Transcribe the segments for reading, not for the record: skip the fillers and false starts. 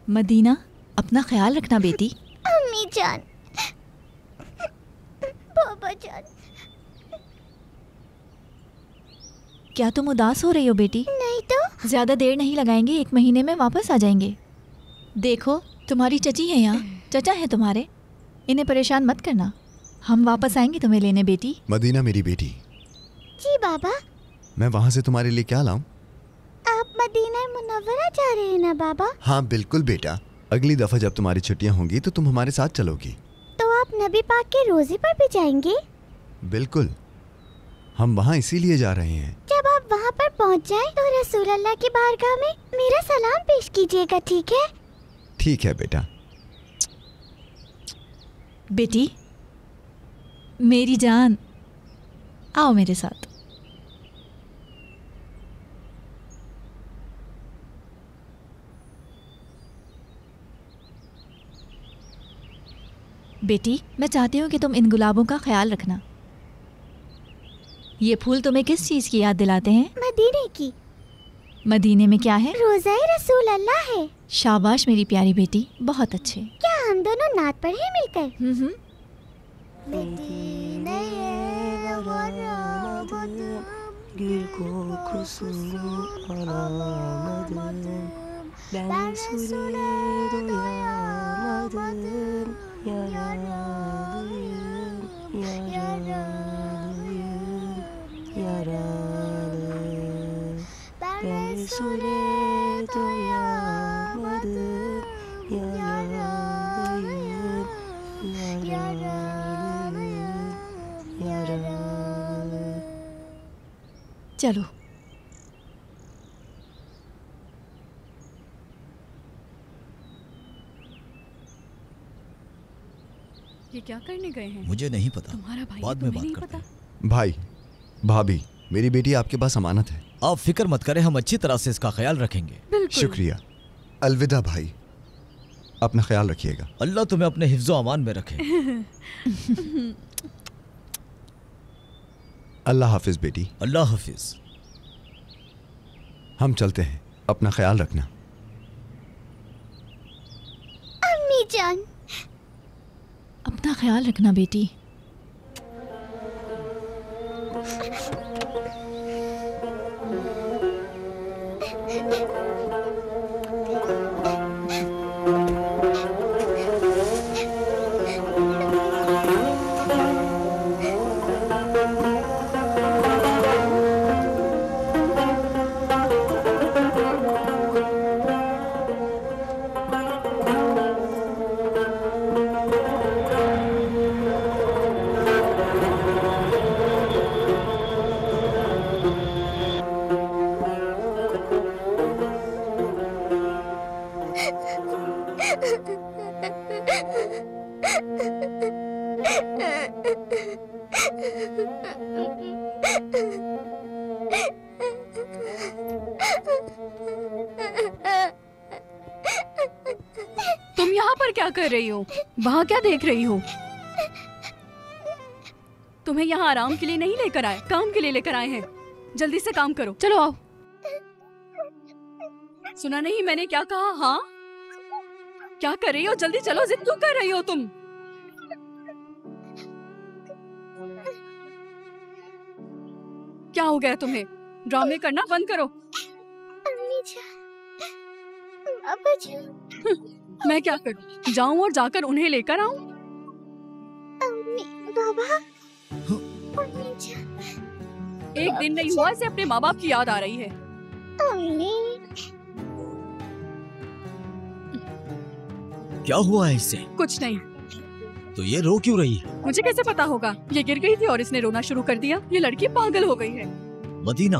Medina, अपना ख्याल रखना बेटी। अम्मी जान, पापा जान। क्या तुम उदास हो रही हो बेटी? नहीं तो। ज्यादा देर नहीं लगाएंगे, 1 महीने में वापस आ जाएंगे। देखो तुम्हारी चची है यहाँ, चचा है तुम्हारे, इन्हें परेशान मत करना। हम वापस आएंगे तुम्हें लेने बेटी। मदीना मेरी बेटी। जी बाबा। मैं वहाँ से तुम्हारे लिए क्या लाऊं? आप मदीना मुनव्वरा जा रहे हैं ना बाबा? हाँ बिल्कुल बेटा, अगली दफा जब तुम्हारी छुट्टियाँ होंगी तो तुम हमारे साथ चलोगी। तो आप नबी पाक के रोजे पर भी जाएंगे? बिल्कुल, हम वहाँ इसीलिए जा रहे हैं। जब आप वहाँ पर पहुँच जाएं तो रसूल अल्लाह की बारगाह में मेरा सलाम पेश कीजिएगा, ठीक है? ठीक है बेटा। बेटी मेरी जान, आओ मेरे साथ। बेटी मैं चाहती हूँ कि तुम इन गुलाबों का ख्याल रखना। ये फूल तुम्हें किस चीज़ की याद दिलाते हैं? मदीने की। मदीने में क्या है? रोज़ा-ए रसूल अल्लाह है। शाबाश मेरी प्यारी बेटी, बहुत अच्छे। क्या हम दोनों नात पढ़े मिलकर? चलो ये क्या करने गए हैं? मुझे नहीं पता, तुम्हारा भाई बाद में तुम्हें बात नहीं करते पता? भाई भाभी, मेरी बेटी आपके पास अमानत है। आप फिक्र मत करें, हम अच्छी तरह से इसका ख्याल रखेंगे। बिल्कुल। शुक्रिया। अलविदा भाई, अपना ख्याल रखिएगा। अल्लाह तुम्हें अपने हिफ्ज़ो अमान में रखे। अल्लाह हाफिज बेटी। अल्लाह हाफिज। हम चलते हैं, अपना ख्याल रखना। अम्मी जान, अपना ख्याल रखना बेटी। तुम यहाँ पर क्या कर रही हो? वहाँ क्या देख रही हो? तुम्हें यहाँ आराम के लिए नहीं लेकर आए, काम के लिए लेकर आए हैं। जल्दी से काम करो, चलो आओ। सुना नहीं मैंने क्या कहा? हाँ, क्या कर रही हो? जल्दी चलो, जिद क्यों कर रही हो तुम? क्या हो गया तुम्हें? ड्रामे करना बंद करो। अम्मी जान, बाबा जान। मैं क्या करूं? जाऊं और जाकर उन्हें लेकर आऊं? अम्मी, बाबा, अम्मी जान। एक दिन नहीं हुआ इसे अपने माँ बाप की याद आ रही है। अम्मी, क्या हुआ है इससे? कुछ नहीं। तो ये रो क्यों रही है? मुझे कैसे पता होगा? ये गिर गई थी और इसने रोना शुरू कर दिया। ये लड़की पागल हो गई है। मदीना,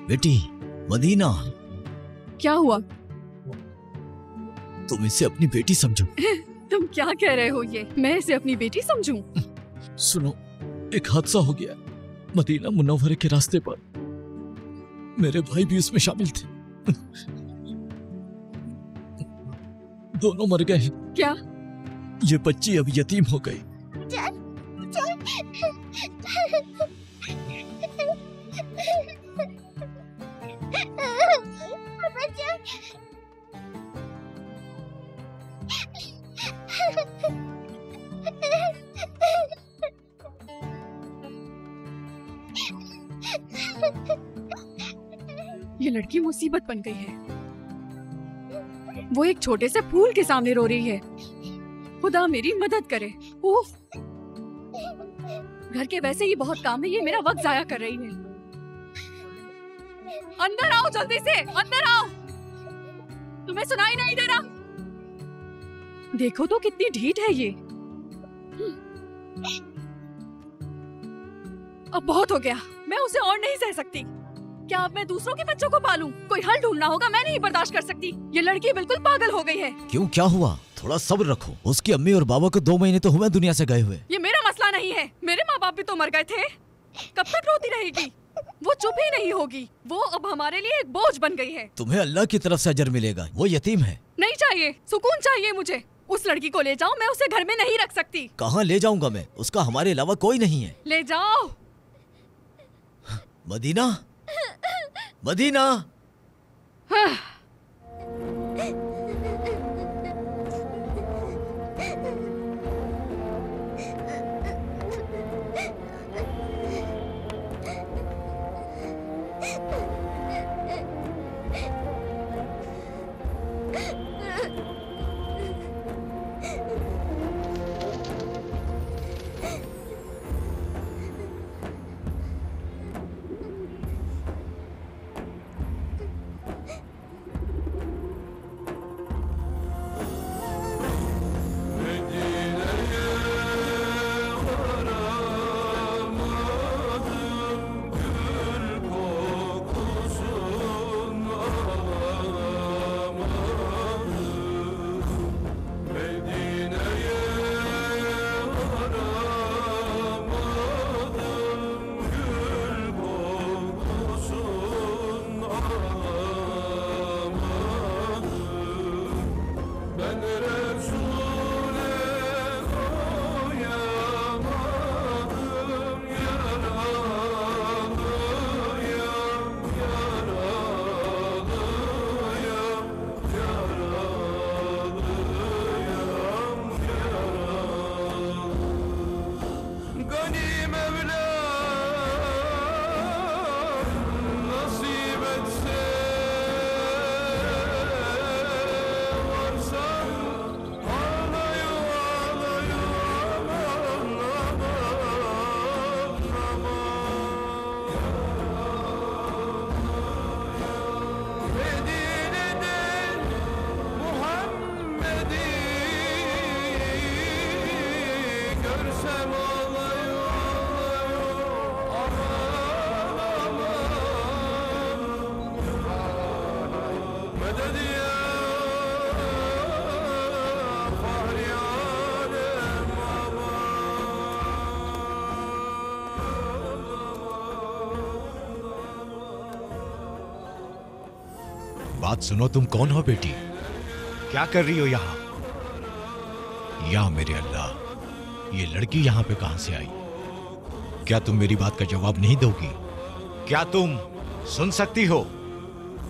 बेटी, मदीना। क्या हुआ? तुम इसे अपनी बेटी समझो। तुम क्या कह रहे हो? ये मैं इसे अपनी बेटी समझूं? सुनो, एक हादसा हो गया मदीना मुनव्वरे के रास्ते पर। मेरे भाई भी उसमें शामिल थे। दोनों मर गए। क्या? ये बच्ची अब यतीम हो गई। लड़की मुसीबत बन गई है। वो एक छोटे से फूल के सामने रो रही है। खुदा मेरी मदद करे। उफ, घर के वैसे ही बहुत काम है, ये मेरा वक्त जाया कर रही है। अंदर आओ, जल्दी से अंदर आओ। तुम्हें सुनाई नहीं दे रहा? देखो तो कितनी ढीठ है ये। अब बहुत हो गया, मैं उसे और नहीं सह सकती। क्या अब मैं दूसरों के बच्चों को पालूं? कोई हल ढूंढना होगा, मैं नहीं बर्दाश्त कर सकती। ये लड़की बिल्कुल पागल हो गई है। क्यों, क्या हुआ? थोड़ा सब्र रखो। उसकी अम्मी और बाबा को 2 महीने तो हुए दुनिया से गए हुए। ये मेरा मसला नहीं है। मेरे माँ बाप भी तो मर गए थे। कब तक रोती रहेगी? वो चुप ही नहीं होगी। वो अब हमारे लिए एक बोझ बन गई है। तुम्हें अल्लाह की तरफ से अजर मिलेगा। वो यतीम है। नहीं चाहिए, सुकून चाहिए मुझे। उस लड़की को ले जाओ, मैं उसे घर में नहीं रख सकती। कहाँ ले जाऊंगा मैं? उसका हमारे अलावा कोई नहीं है। ले जाओ। Medina, Medina. बात सुनो, तुम कौन हो बेटी? क्या कर रही हो यहाँ? या मेरे अल्लाह, ये लड़की यहाँ पे कहां से आई? क्या तुम मेरी बात का जवाब नहीं दोगी? क्या तुम सुन सकती हो?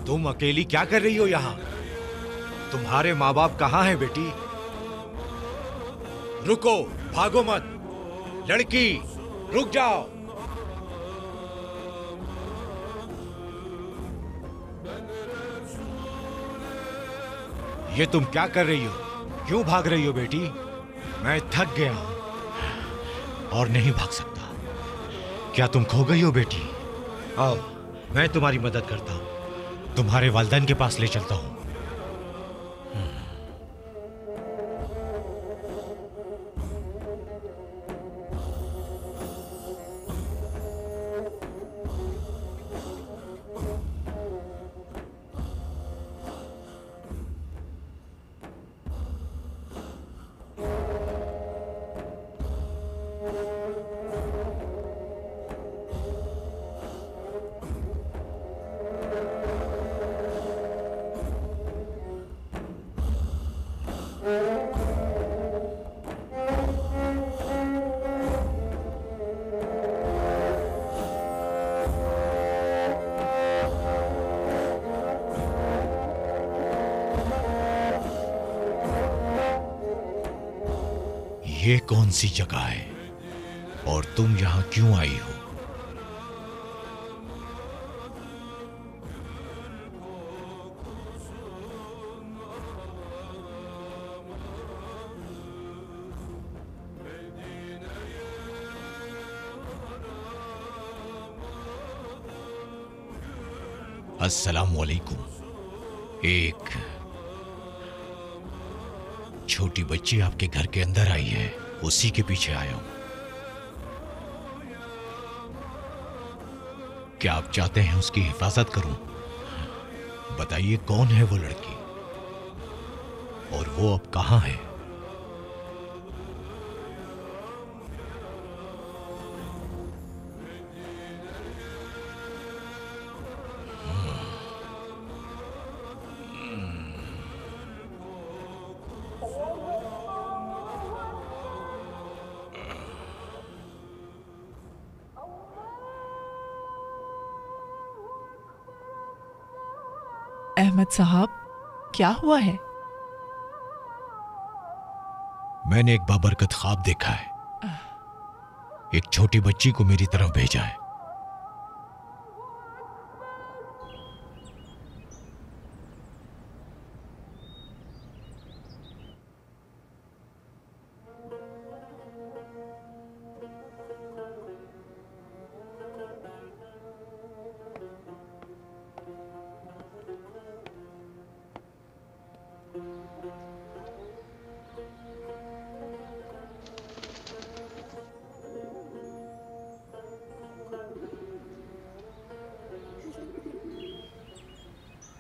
तुम अकेली क्या कर रही हो यहाँ? तुम्हारे माँ बाप कहाँ हैं बेटी? रुको, भागो मत। लड़की, रुक जाओ। ये तुम क्या कर रही हो? क्यों भाग रही हो बेटी? मैं थक गया हूं और नहीं भाग सकता। क्या तुम खो गई हो बेटी? आओ, मैं तुम्हारी मदद करता हूं। तुम्हारे वालिदैन के पास ले चलता हूं। ये कौन सी जगह है और तुम यहां क्यों आई हो? अस्सलाम वालेकुम। एक छोटी बच्ची आपके घर के अंदर आई है, उसी के पीछे आया हूं। क्या आप चाहते हैं उसकी हिफाजत करूं? बताइए कौन है वो लड़की और वो अब कहां है? अहमद साहब, क्या हुआ है? मैंने एक बाबरकत ख्वाब देखा है। एक छोटी बच्ची को मेरी तरफ भेजा है।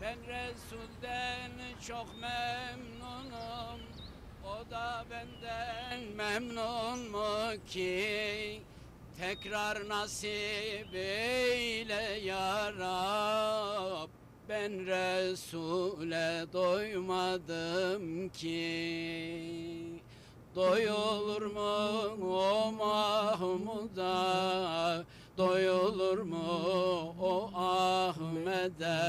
Ben Resul'den çok memnunum, o da benden memnun mu ki? Tekrar nasip eyle ya Rab, ben Resul'e doymadım ki. Doyulur mu o Mahmud'a, doyulur mu o Ahmet'e?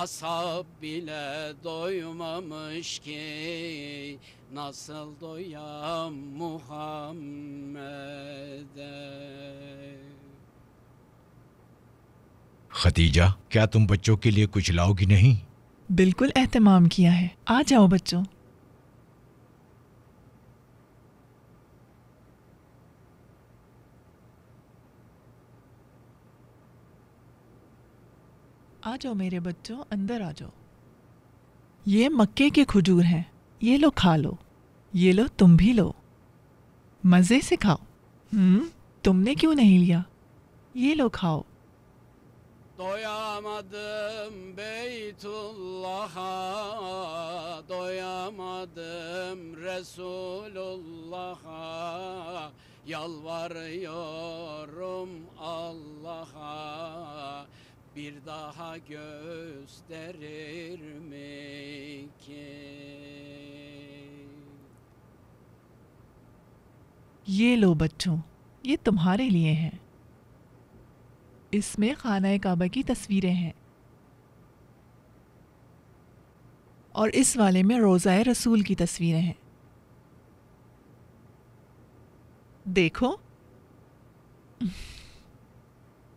Ashab bile doymamış ki, nasıl doyam Muhammed'e? Khadija, क्या तुम बच्चों के लिए कुछ लाओगी नहीं? बिल्कुल एहतमाम किया है। आ जाओ बच्चों। आ जाओ मेरे बच्चों, अंदर आ जाओ। ये मक्के के खजूर हैं, ये लो खा लो। ये लो तुम भी लो, मज़े से खाओ। तुमने क्यों नहीं लिया? ये लो खाओ। Doyamadım Beytullah'a, doyamadım Resulullah'a, yalvarıyorum Allah'a, bir daha gösterir mi ki? ये लो बच्चों, ये तुम्हारे लिए हैं। इसमें खाना काबा की तस्वीरें हैं और इस वाले में रोज़ाए रसूल की तस्वीरें हैं। देखो,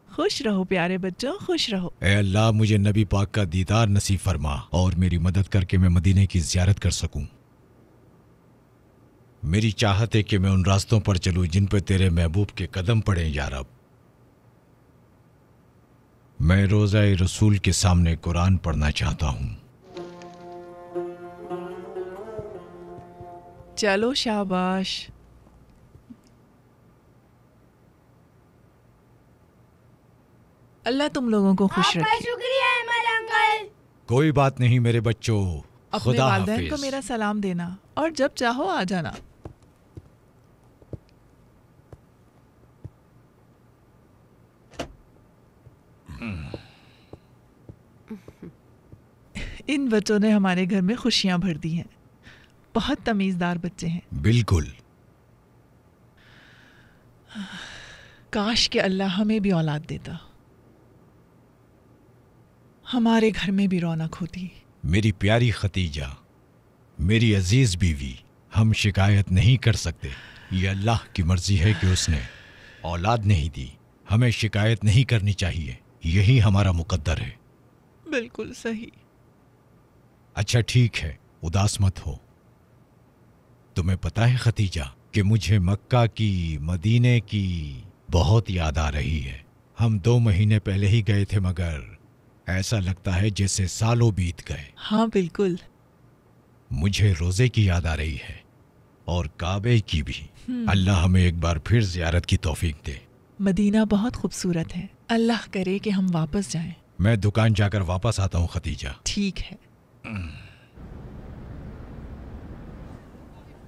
खुश रहो प्यारे बच्चों, खुश रहो। ऐ अल्लाह, मुझे नबी पाक का दीदार नसीब फरमा और मेरी मदद करके मैं मदीने की ज़ियारत कर सकूं। मेरी चाहत है कि मैं उन रास्तों पर चलूं जिन पर तेरे महबूब के कदम पड़े या रब। मैं रोज़ाए रसूल के सामने कुरान पढ़ना चाहता हूं। चलो शाबाश। अल्लाह तुम लोगों को खुश रखे। शुक्रिया अहमद अंकल। कोई बात नहीं मेरे बच्चों, अपने खुदा वालिदैन हाफिज। को मेरा सलाम देना और जब चाहो आ जाना। इन बच्चों ने हमारे घर में खुशियां भर दी हैं। बहुत तमीज़दार बच्चे हैं। बिल्कुल। काश कि अल्लाह हमें भी औलाद देता, हमारे घर में भी रौनक होती। मेरी प्यारी खतीजा, मेरी अजीज बीवी, हम शिकायत नहीं कर सकते। ये अल्लाह की मर्जी है कि उसने औलाद नहीं दी। हमें शिकायत नहीं करनी चाहिए, यही हमारा मुकद्दर है। बिल्कुल सही। अच्छा ठीक है, उदास मत हो। तुम्हें पता है खतीजा कि मुझे मक्का की, मदीने की बहुत याद आ रही है। हम 2 महीने पहले ही गए थे, मगर ऐसा लगता है जैसे सालों बीत गए। हाँ बिल्कुल। मुझे रोजे की याद आ रही है और काबे की भी। अल्लाह हमें एक बार फिर जियारत की तौफीक दे। मदीना बहुत खूबसूरत है, अल्लाह करे कि हम वापस जाएं। मैं दुकान जाकर वापस आता हूँ खतीजा। ठीक है।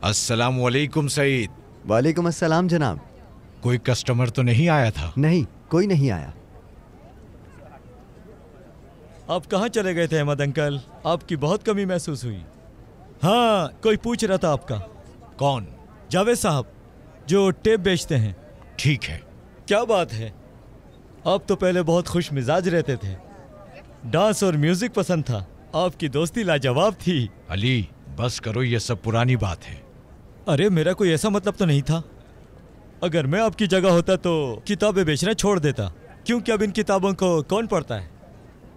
अस्सलामु अलैकुम सईद। वालेकुम अस्सलाम जनाब। कोई कस्टमर तो नहीं आया था? नहीं, कोई नहीं आया। आप कहाँ चले गए थे अहमद अंकल? आपकी बहुत कमी महसूस हुई। हाँ, कोई पूछ रहा था आपका। कौन? जावेद साहब, जो टेप बेचते हैं। ठीक है। क्या बात है, आप तो पहले बहुत खुश मिजाज रहते थे। डांस और म्यूजिक पसंद था, आपकी दोस्ती लाजवाब थी। अली बस करो, ये सब पुरानी बात है। अरे मेरा कोई ऐसा मतलब तो नहीं था। अगर मैं आपकी जगह होता तो किताबें बेचना छोड़ देता, क्योंकि अब इन किताबों को कौन पढ़ता है।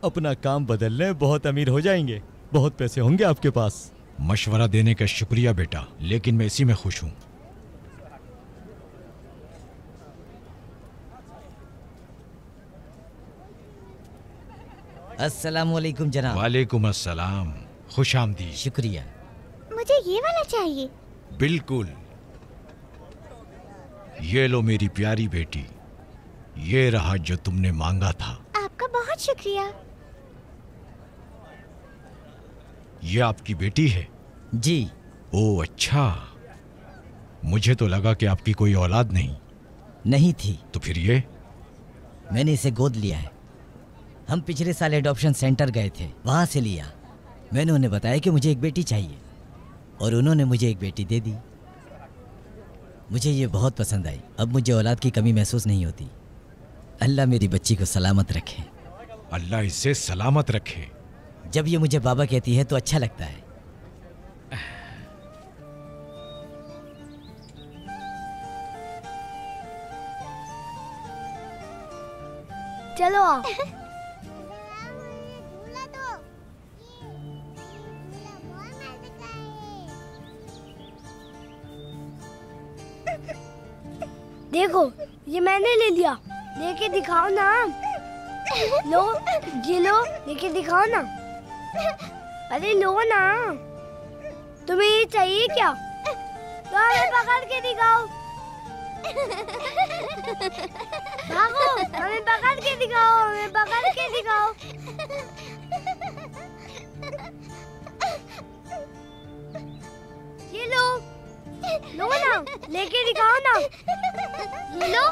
अपना काम बदल लें, बहुत अमीर हो जाएंगे, बहुत पैसे होंगे आपके पास। मशवरा देने का शुक्रिया बेटा, लेकिन मैं इसी में खुश हूँ। अस्सलामु अलैकुम जनाब। वालेकुम अस्सलाम, खुश आमदीद। शुक्रिया। मुझे ये वाला चाहिए। बिल्कुल। ये लो मेरी प्यारी बेटी, ये रहा जो तुमने मांगा था। आपका बहुत शुक्रिया। ये आपकी बेटी है? जी। ओह अच्छा, मुझे तो लगा कि आपकी कोई औलाद नहीं थी। तो फिर ये? मैंने इसे गोद लिया है। हम पिछले साल एडॉप्शन सेंटर गए थे, वहाँ से लिया। मैंने उन्हें बताया कि मुझे एक बेटी चाहिए और उन्होंने मुझे एक बेटी दे दी। मुझे ये बहुत पसंद आई। अब मुझे औलाद की कमी महसूस नहीं होती। अल्लाह मेरी बच्ची को सलामत रखे। अल्लाह इसे सलामत रखे। जब ये मुझे बाबा कहती है तो अच्छा लगता है। चलो आओ। देखो ये मैंने ले लिया, लेके दिखाओ ना। लो ये लो, लेके दिखाओ ना। अरे लो ना, तुम्हें ये चाहिए क्या? तो हमें पकड़ के दिखाओ। भागो, हमें पकड़ के दिखाओ, हमें पकड़ के दिखाओ। ये लो, लो ना, लेके दिखाओ ना। ये लो,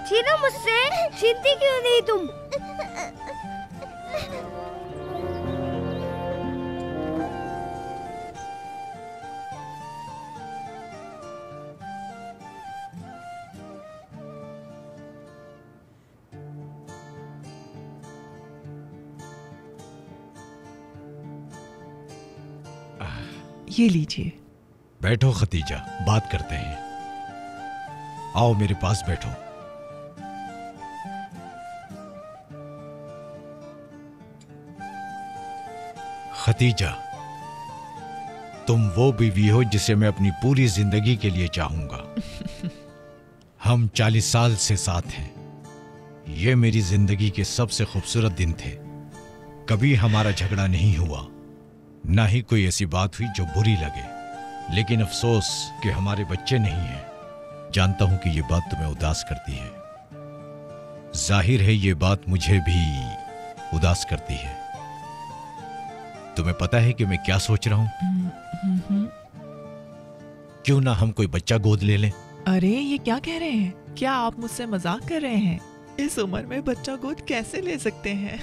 छीनो मुझसे। छीनती क्यों नहीं तुम? ये लीजिए। बैठो खतीजा, बात करते हैं। आओ मेरे पास बैठो। खतीजा, तुम वो बीवी हो जिसे मैं अपनी पूरी जिंदगी के लिए चाहूंगा। हम 40 साल से साथ हैं। ये मेरी जिंदगी के सबसे खूबसूरत दिन थे। कभी हमारा झगड़ा नहीं हुआ, ना ही कोई ऐसी बात हुई जो बुरी लगे। लेकिन अफसोस कि हमारे बच्चे नहीं हैं। जानता हूं कि ये बात तुम्हें उदास करती है। जाहिर है ये बात मुझे भी उदास करती है। तुम्हें पता है कि मैं क्या सोच रहा हूं? क्यों ना हम कोई बच्चा गोद ले लें? अरे ये क्या कह रहे हैं? क्या आप मुझसे मजाक कर रहे हैं? इस उम्र में बच्चा गोद कैसे ले सकते हैं?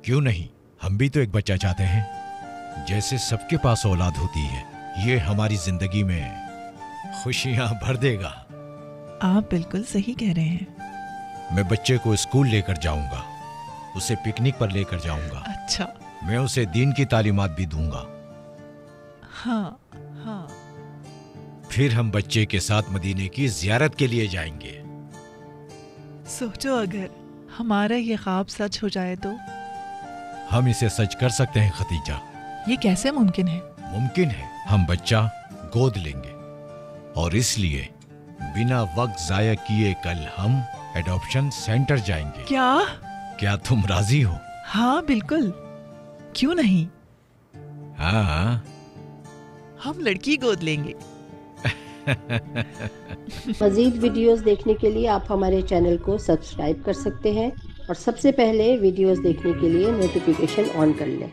क्यों नहीं, हम भी तो एक बच्चा चाहते हैं, जैसे सबके पास औलाद होती है। ये हमारी जिंदगी में खुशियां भर देगा। आप बिल्कुल सही कह रहे हैं। मैं बच्चे को स्कूल लेकर जाऊंगा, उसे पिकनिक पर लेकर जाऊंगा। अच्छा। मैं उसे दीन की तालीमात भी दूंगा। हाँ हाँ। फिर हम बच्चे के साथ मदीने की जियारत के लिए जाएंगे। सोचो अगर हमारा ये ख्वाब सच हो जाए तो? हम इसे सच कर सकते हैं खतीजा। ये कैसे मुमकिन है? मुमकिन है। हम बच्चा गोद लेंगे और इसलिए बिना वक्त जाया किए कल हम एडॉप्शन सेंटर जाएंगे। क्या? क्या तुम राजी हो? हाँ बिल्कुल, क्यों नहीं। हाँ, हम लड़की गोद लेंगे। मजीद वीडियोस देखने के लिए आप हमारे चैनल को सब्सक्राइब कर सकते हैं और सबसे पहले वीडियोस देखने के लिए नोटिफिकेशन ऑन कर लें।